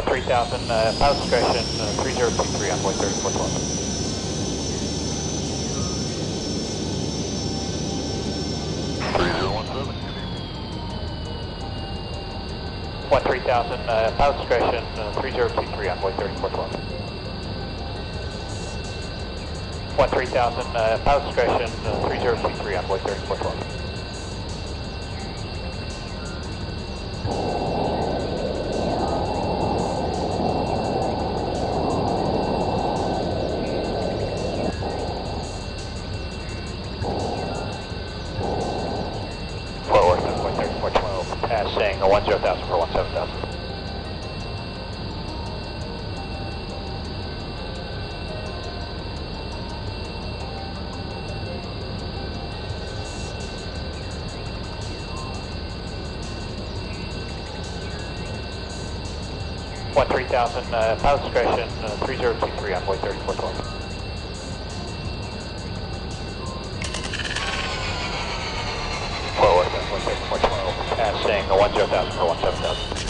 3000, pilot discretion, 3023, envoy 3412. 3000, pilot discretion, 3023, envoy 3412. 3000, pilot discretion, 3023, envoy 3412. Fort Worth, envoy 3412, passing 10,000 for 17,000. One 3000, pilot discretion, 3023, envoy 3412. Fort Worth, envoy 3412, passing 10,000 for 17,000.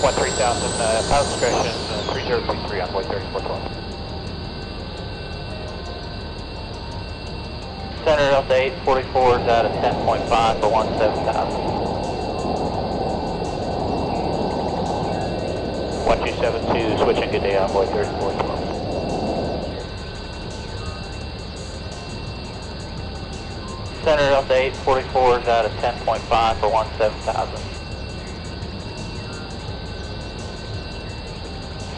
3000, pilot discretion, 3023, envoy 3412. Center Delta 844 is out of 10.5 for 17,000. 1272, switching good day, envoy 3412. Center Delta 844 is out of 10.5 for 17,000.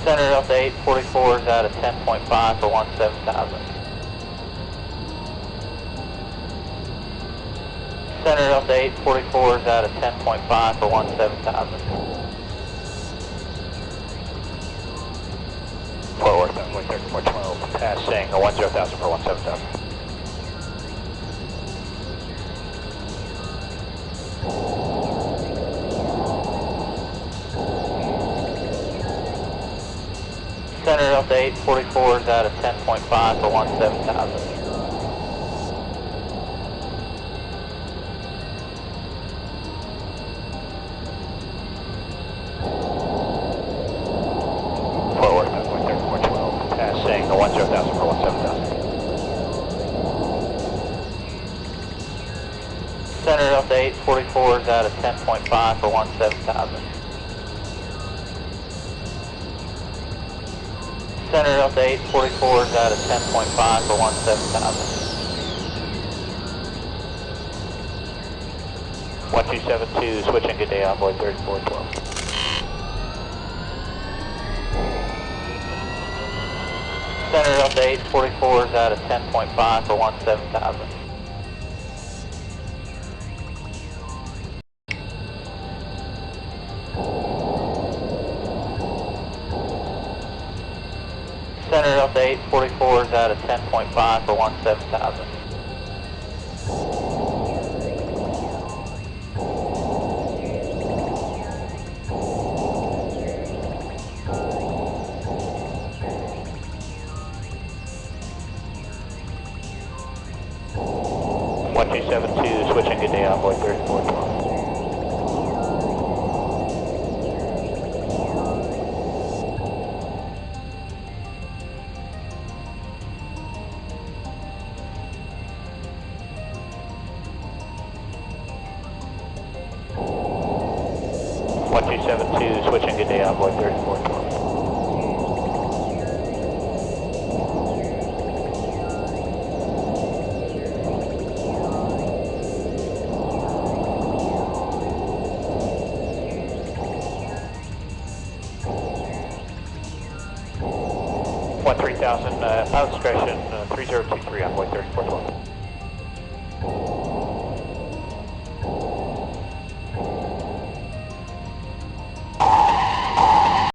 Center Delta 844 is out of 10.5 for 17,000. Center Delta 844 is out of 10.5 for 17,000. Fort Worth, envoy 3412, passing 10,000 for 17,000. Center Delta 844 is out of 10.5 for 17,000. Fort Worth, envoy 3412, passing 10,000 for 17,000. Center Delta 844 is out of 10.5 for 17,000. Center Delta 844 is out of 10.5 for 17,000. 1272, switching good day, envoy 3412. Center Delta 844 is out of 10.5 for 17,000. Center Delta 844 is out of 10.5 for 17,000. One 272, switching good day, envoy 3412. One 272, switching good day, envoy 3412. One 3000, pilot discretion, 3023, envoy 3412.